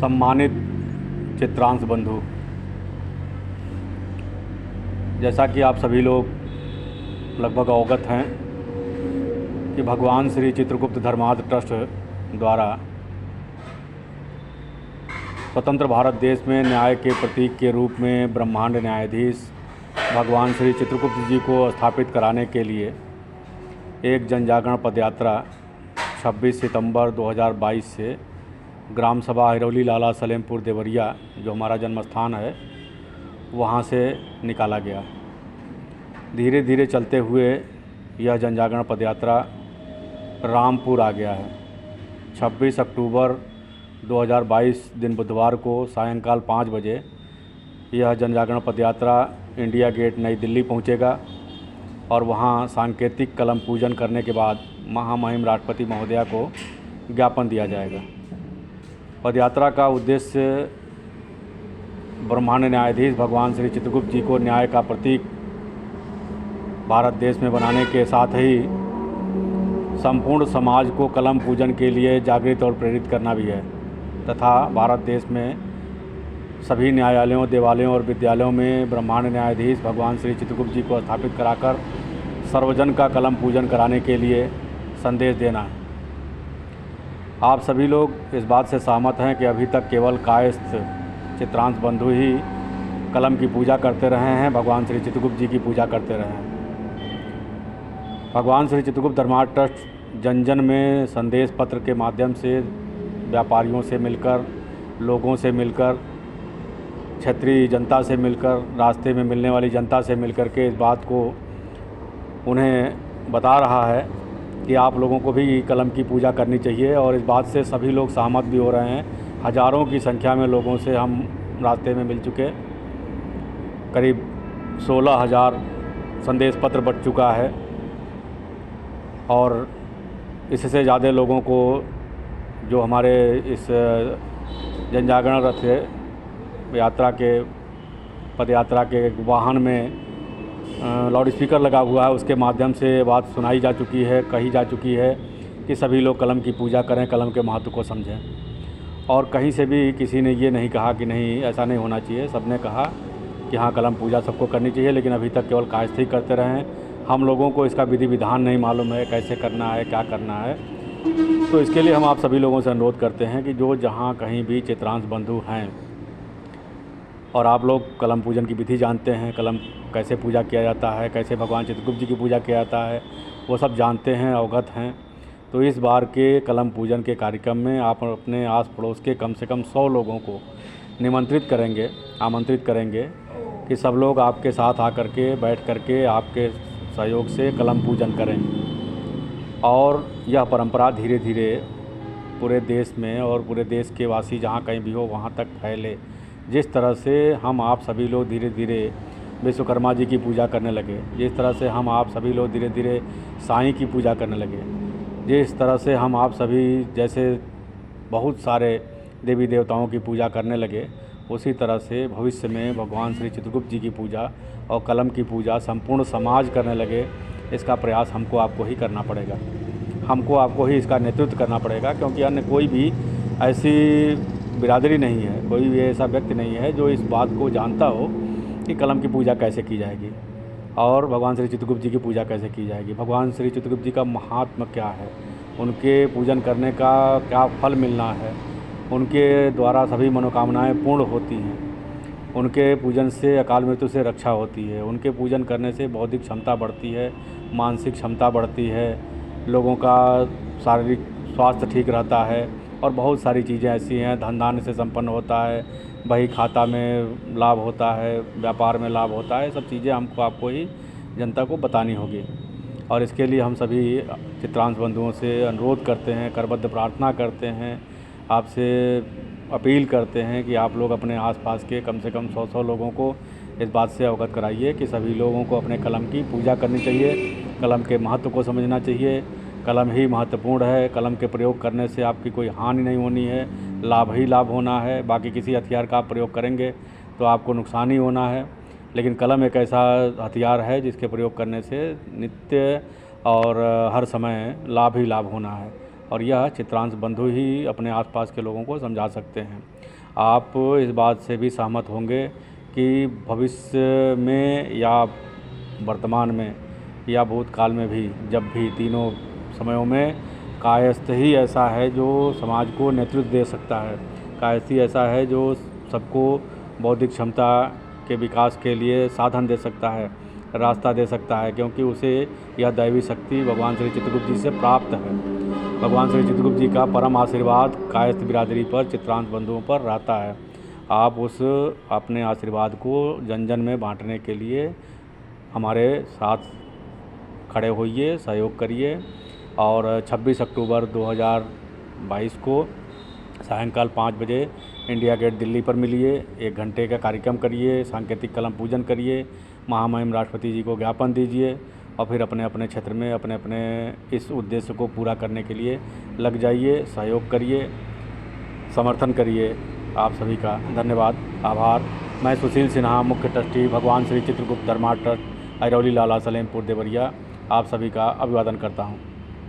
सम्मानित चित्रांश बंधु, जैसा कि आप सभी लोग लगभग अवगत हैं कि भगवान श्री चित्रगुप्त धर्मार्थ ट्रस्ट द्वारा स्वतंत्र भारत देश में न्याय के प्रतीक के रूप में ब्रह्मांड न्यायाधीश भगवान श्री चित्रगुप्त जी को स्थापित कराने के लिए एक जनजागरण पदयात्रा 26 सितंबर 2022 से ग्राम सभा हिरौली लाला सलेमपुर देवरिया, जो हमारा जन्म स्थान है, वहाँ से निकाला गया। धीरे धीरे चलते हुए यह जनजागरण पदयात्रा रामपुर आ गया है। 26 अक्टूबर 2022 दिन बुधवार को सायंकाल 5 बजे यह जनजागरण पदयात्रा इंडिया गेट नई दिल्ली पहुंचेगा और वहां सांकेतिक कलम पूजन करने के बाद महामहिम राष्ट्रपति महोदया को ज्ञापन दिया जाएगा। पदयात्रा का उद्देश्य ब्रह्मांड न्यायाधीश भगवान श्री चित्रगुप्त जी को न्याय का प्रतीक भारत देश में बनाने के साथ ही संपूर्ण समाज को कलम पूजन के लिए जागृत और प्रेरित करना भी है तथा भारत देश में सभी न्यायालयों, देवालयों और विद्यालयों में ब्रह्मांड न्यायाधीश भगवान श्री चित्रगुप्त जी को स्थापित कराकर सर्वजन का कलम पूजन कराने के लिए संदेश देना है। आप सभी लोग इस बात से सहमत हैं कि अभी तक केवल कायस्थ चित्रांश बंधु ही कलम की पूजा करते रहे हैं, भगवान श्री चित्रगुप्त जी की पूजा करते रहे हैं। भगवान श्री चित्रगुप्त धर्मार्थ ट्रस्ट जन जन में संदेश पत्र के माध्यम से व्यापारियों से मिलकर, लोगों से मिलकर, क्षेत्रीय जनता से मिलकर, रास्ते में मिलने वाली जनता से मिलकर के इस बात को उन्हें बता रहा है कि आप लोगों को भी कलम की पूजा करनी चाहिए और इस बात से सभी लोग सहमत भी हो रहे हैं। हज़ारों की संख्या में लोगों से हम रास्ते में मिल चुके, करीब 16,000 संदेश पत्र बँट चुका है और इससे ज़्यादा लोगों को जो हमारे इस जनजागरण रथ यात्रा के पदयात्रा के वाहन में लाउड स्पीकर लगा हुआ है, उसके माध्यम से बात सुनाई जा चुकी है, कही जा चुकी है कि सभी लोग कलम की पूजा करें, कलम के महत्व को समझें। और कहीं से भी किसी ने ये नहीं कहा कि नहीं, ऐसा नहीं होना चाहिए। सबने कहा कि हाँ, कलम पूजा सबको करनी चाहिए, लेकिन अभी तक केवल कायस्थ ही करते रहें। हम लोगों को इसका विधि विधान नहीं मालूम है, कैसे करना है, क्या करना है। तो इसके लिए हम आप सभी लोगों से अनुरोध करते हैं कि जो जहाँ कहीं भी चित्रांश बंधु हैं और आप लोग कलम पूजन की विधि जानते हैं, कलम कैसे पूजा किया जाता है, कैसे भगवान चित्रगुप्त जी की पूजा किया जाता है, वो सब जानते हैं, अवगत हैं। तो इस बार के कलम पूजन के कार्यक्रम में आप अपने आस पड़ोस के कम से कम 100 लोगों को आमंत्रित करेंगे कि सब लोग आपके साथ आकर के बैठ कर के आपके सहयोग से कलम पूजन करें और यह परंपरा धीरे धीरे पूरे देश में और पूरे देश के वासी जहाँ कहीं भी हो वहाँ तक फैले। जिस तरह से हम आप सभी लोग धीरे धीरे विश्वकर्मा जी की पूजा करने लगे, जिस तरह से हम आप सभी लोग धीरे धीरे साईं की पूजा करने लगे, जिस तरह से हम आप सभी जैसे बहुत सारे देवी देवताओं की पूजा करने लगे, उसी तरह से भविष्य में भगवान श्री चित्रगुप्त जी की पूजा और कलम की पूजा संपूर्ण समाज करने लगे। इसका प्रयास हमको आपको ही करना पड़ेगा, हमको आपको ही इसका नेतृत्व करना पड़ेगा, क्योंकि अन्य कोई भी ऐसी बिरादरी नहीं है, कोई भी ऐसा व्यक्ति नहीं है जो इस बात को जानता हो कि कलम की पूजा कैसे की जाएगी और भगवान श्री चित्रगुप्त जी की पूजा कैसे की जाएगी, भगवान श्री चित्रगुप्त जी का महात्म्य क्या है, उनके पूजन करने का क्या फल मिलना है, उनके द्वारा सभी मनोकामनाएं पूर्ण होती हैं, उनके पूजन से अकाल मृत्यु से रक्षा होती है, उनके पूजन करने से बौद्धिक क्षमता बढ़ती है, मानसिक क्षमता बढ़ती है, लोगों का शारीरिक स्वास्थ्य ठीक रहता है और बहुत सारी चीज़ें ऐसी हैं। धन धान्य से संपन्न होता है, बही खाता में लाभ होता है, व्यापार में लाभ होता है। सब चीज़ें हमको आपको ही जनता को बतानी होगी और इसके लिए हम सभी चित्रांश बंधुओं से अनुरोध करते हैं, करबद्ध प्रार्थना करते हैं, आपसे अपील करते हैं कि आप लोग अपने आसपास के कम से कम 100 लोगों को इस बात से अवगत कराइए कि सभी लोगों को अपने कलम की पूजा करनी चाहिए, कलम के महत्व को समझना चाहिए। कलम ही महत्वपूर्ण है, कलम के प्रयोग करने से आपकी कोई हानि नहीं होनी है, लाभ ही लाभ होना है। बाकी किसी हथियार का आप प्रयोग करेंगे तो आपको नुकसान ही होना है, लेकिन कलम एक ऐसा हथियार है जिसके प्रयोग करने से नित्य और हर समय लाभ ही लाभ होना है और यह चित्रांश बंधु ही अपने आसपास के लोगों को समझा सकते हैं। आप इस बात से भी सहमत होंगे कि भविष्य में या वर्तमान में या भूतकाल में भी, जब भी तीनों समयों में कायस्थ ही ऐसा है जो समाज को नेतृत्व दे सकता है, कायस्थ ही ऐसा है जो सबको बौद्धिक क्षमता के विकास के लिए साधन दे सकता है, रास्ता दे सकता है, क्योंकि उसे यह दैवी शक्ति भगवान श्री चित्रगुप्त जी से प्राप्त है। भगवान श्री चित्रगुप्त जी का परम आशीर्वाद कायस्थ बिरादरी पर, चित्रांश बंधुओं पर रहता है। आप उस अपने आशीर्वाद को जन जन में बांटने के लिए हमारे साथ खड़े होइए, सहयोग करिए और 26 अक्टूबर 2022 को सायंकाल 5 बजे इंडिया गेट दिल्ली पर मिलिए। 1 घंटे का कार्यक्रम करिए, सांकेतिक कलम पूजन करिए, महामहिम राष्ट्रपति जी को ज्ञापन दीजिए और फिर अपने अपने क्षेत्र में अपने अपने इस उद्देश्य को पूरा करने के लिए लग जाइए, सहयोग करिए, समर्थन करिए। आप सभी का धन्यवाद, आभार। मैं सुशील सिन्हा, मुख्य ट्रस्टी, भगवान श्री चित्रगुप्त धर्मार्थ ट्रस्ट, अरौली लाला सलेमपुर देवरिया, आप सभी का अभिवादन करता हूँ।